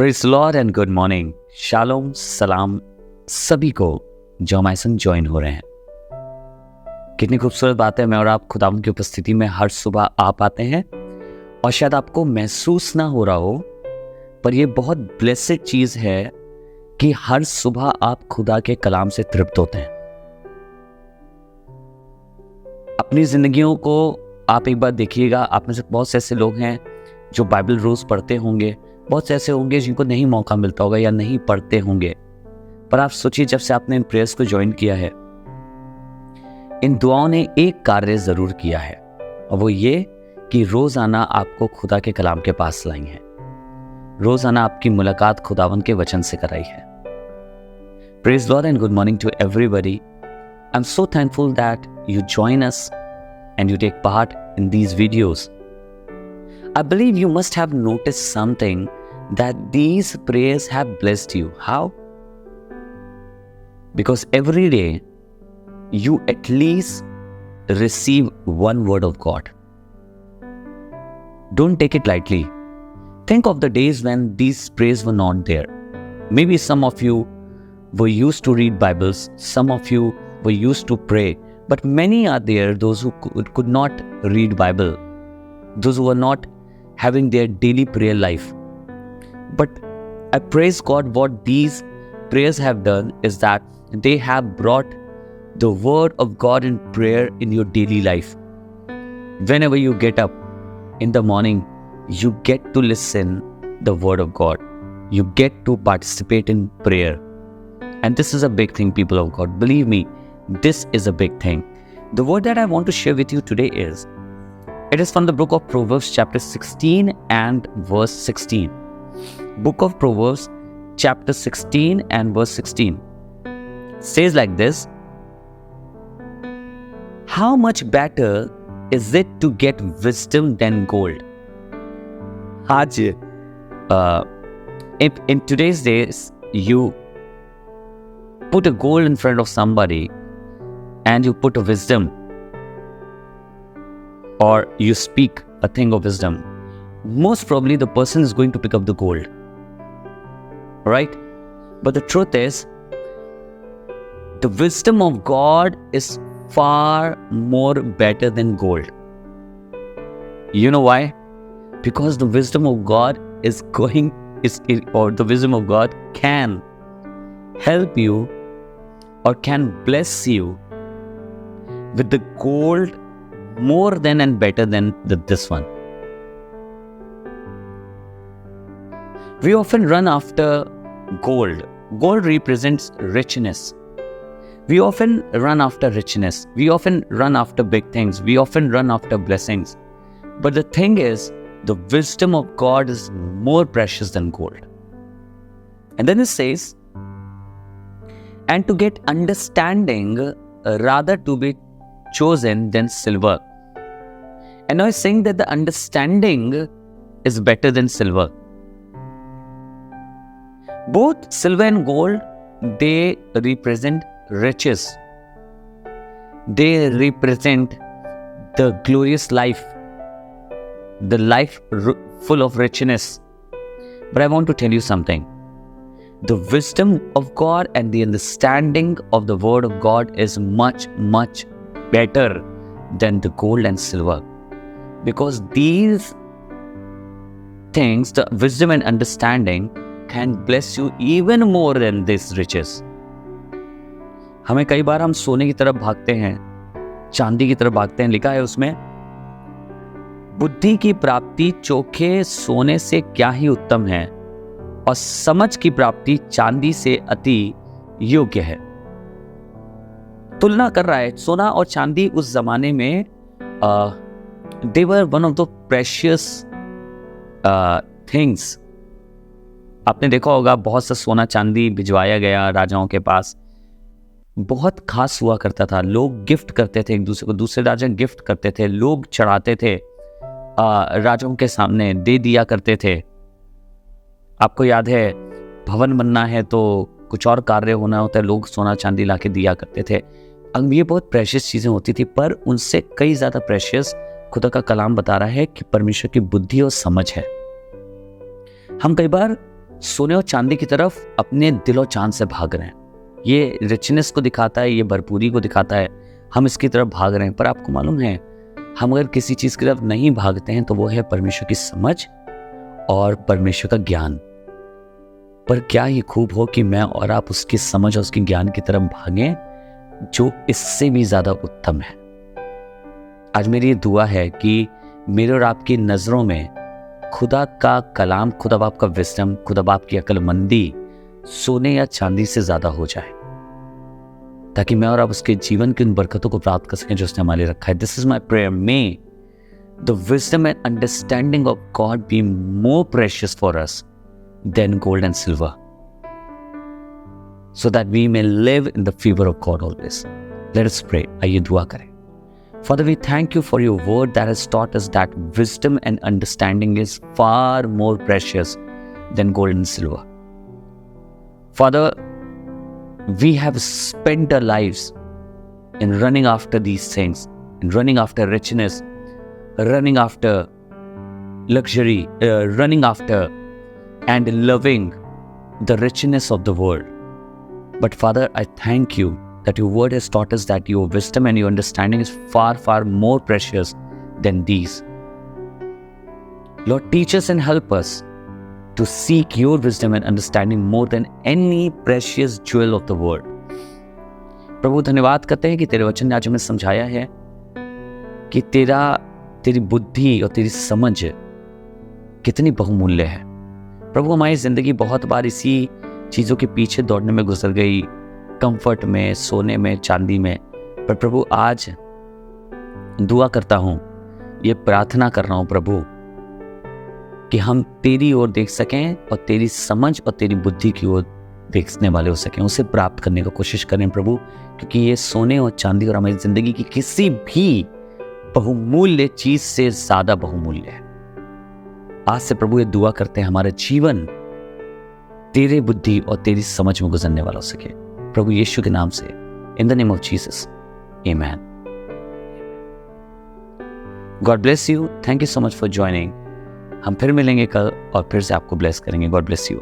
Praise Lord and good morning. Shalom सलाम सभी को जो हमारे संग ज्वाइन हो रहे हैं। कितनी खूबसूरत बात है, मैं और आप खुदावंद की उपस्थिति में हर सुबह आ पाते हैं। और शायद आपको महसूस ना हो रहा हो, पर यह बहुत ब्लेसेड चीज है कि हर सुबह आप खुदा के कलाम से तृप्त होते हैं। अपनी जिंदगियों को आप एक बार देखिएगा। आप में से बहुत से ऐसे लोग हैं जो बाइबल रोज पढ़ते होंगे, बहुत से ऐसे होंगे जिनको नहीं मौका मिलता होगा या नहीं पढ़ते होंगे। पर आप सोचिए, जब से आपने इन प्रेयर्स को ज्वाइन किया है, इन दुआओं ने एक कार्य जरूर किया है, और वो ये कि रोजाना आपको खुदा के कलाम के पास लाई है। रोजाना आपकी मुलाकात खुदावंद के वचन से कराई है। Praise Lord and good morning to everybody. I am so thankful that you join us and you take part in these videos. I believe you must have noticed something, that these prayers have blessed you. How? Because every day you at least receive one word of God. Don't take it lightly. Think of the days when these prayers were not there. Maybe some of you were used to read Bibles, some of you were used to pray, but many are there, those who could not read Bible, those who are not having their daily prayer life. But I praise God, what these prayers have done is that they have brought the word of God in prayer in your daily life. Whenever you get up in the morning, you get to listen the word of God. You get to participate in prayer. And this is a big thing, people of God. Believe me, this is a big thing. The word that I want to share with you today is from the book of Proverbs chapter 16 and verse 16. Book of Proverbs chapter 16 and verse 16 says like this: how much better is it to get wisdom than gold? If in today's days you put a gold in front of somebody and you put a wisdom, or you speak a thing of wisdom, most probably the person is going to pick up the gold, right? But the truth is, the wisdom of God is far more better than gold. You know why? Because the wisdom of God or the wisdom of God can help you or can bless you with the gold more than and better than this one. We often run after gold. Gold represents richness. We often run after richness. We often run after big things. We often run after blessings. But the thing is, the wisdom of God is more precious than gold. And then it says, and to get understanding, rather to be chosen than silver. And now he's saying that the understanding is better than silver. Both silver and gold, they represent riches. They represent the glorious life, the life full of richness. But I want to tell you something. The wisdom of God and the understanding of the word of God is much, much better than the gold and silver. Because these things, the wisdom and understanding, can bless you even more than these riches. हमें कई बार हम सोने की तरफ भागते हैं, चांदी की तरफ भागते हैं। लिखा है उसमें, बुद्धि की प्राप्ति चोखे सोने से क्या ही उत्तम है, और समझ की प्राप्ति चांदी से अति योग्य है। तुलना कर रहा है सोना और चांदी। उस जमाने में they were one of the precious things. आपने देखा होगा, बहुत सा सोना चांदी भिजवाया गया राजाओं के पास। बहुत खास हुआ करता था। लोग गिफ्ट करते थे एक दूसरे को, दूसरे राजा गिफ्ट करते थे, लोग चढ़ाते थे राजाओं के सामने, दे दिया करते थे। आपको याद है, भवन बनना है तो कुछ और कार्य होना होता है, लोग सोना चांदी लाके दिया करते थे। अब ये बहुत प्रेशियस चीजें होती थी, पर उनसे कई ज्यादा प्रेशियस खुदा का कलाम बता रहा है कि परमेश्वर की बुद्धि और समझ है। हम कई बार सोने और चांदी की तरफ अपने दिलो जान से भाग रहे हैं। ये रिचनेस को दिखाता है, ये भरपूरी को दिखाता है, हम इसकी तरफ भाग रहे हैं। पर आपको मालूम है, हम अगर किसी चीज़ की तरफ नहीं भागते हैं तो वो है परमेश्वर की समझ और परमेश्वर का ज्ञान। पर क्या ये खूब हो कि मैं और आप उसकी समझ और उसके ज्ञान की तरफ भागें जो इससे भी ज़्यादा उत्तम है। आज मेरी ये दुआ है कि मेरे और आपकी नज़रों में खुदा का कलाम, खुदा बाप का विजडम, खुदा बाप की अक्लमंदी सोने या चांदी से ज़्यादा हो जाए, ताकि मैं और आप उसके जीवन की उन बरकतों को प्राप्त कर सकें जो उसने हमारे लिए रखा है। This is my prayer, may the wisdom and understanding of God be more precious for us than gold and silver, so that we may live in the favor of God always. Let us pray. आइए दुआ करें। Father, we thank you for your word that has taught us that wisdom and understanding is far more precious than gold and silver. Father, we have spent our lives in running after these things, in running after richness, running after luxury, running after and loving the richness of the world. But Father, I thank you that your word has taught us that your wisdom and your understanding is far, far more precious than these. Lord, teach us and help us to seek your wisdom and understanding more than any precious jewel of the world. प्रभु, धन्यवाद करते हैं कि तेरे वचन ने आज हमें समझाया है कि तेरी बुद्धि और तेरी समझ कितनी बहुमूल्य है। प्रभु, हमारी जिंदगी बहुत बार इसी चीज़ों के पीछे दौड़ने में गुजर गई, कंफर्ट में, सोने में, चांदी में। पर प्रभु, आज दुआ करता हूँ, ये प्रार्थना कर रहा हूँ प्रभु, कि हम तेरी ओर देख सकें और तेरी समझ और तेरी बुद्धि की ओर देखने वाले हो सकें, उसे प्राप्त करने की कोशिश करें प्रभु, क्योंकि ये सोने और चांदी और हमारी जिंदगी की किसी भी बहुमूल्य चीज से ज्यादा बहुमूल्य है। आज से प्रभु ये दुआ करते हैं, हमारा जीवन तेरे बुद्धि और तेरी समझ में गुजरने वाला हो सके, प्रभु यीशु के नाम से, in the name of Jesus, amen. God bless you, thank you so much for joining. हम फिर मिलेंगे कल और फिर से आपको ब्लेस करेंगे। God bless you.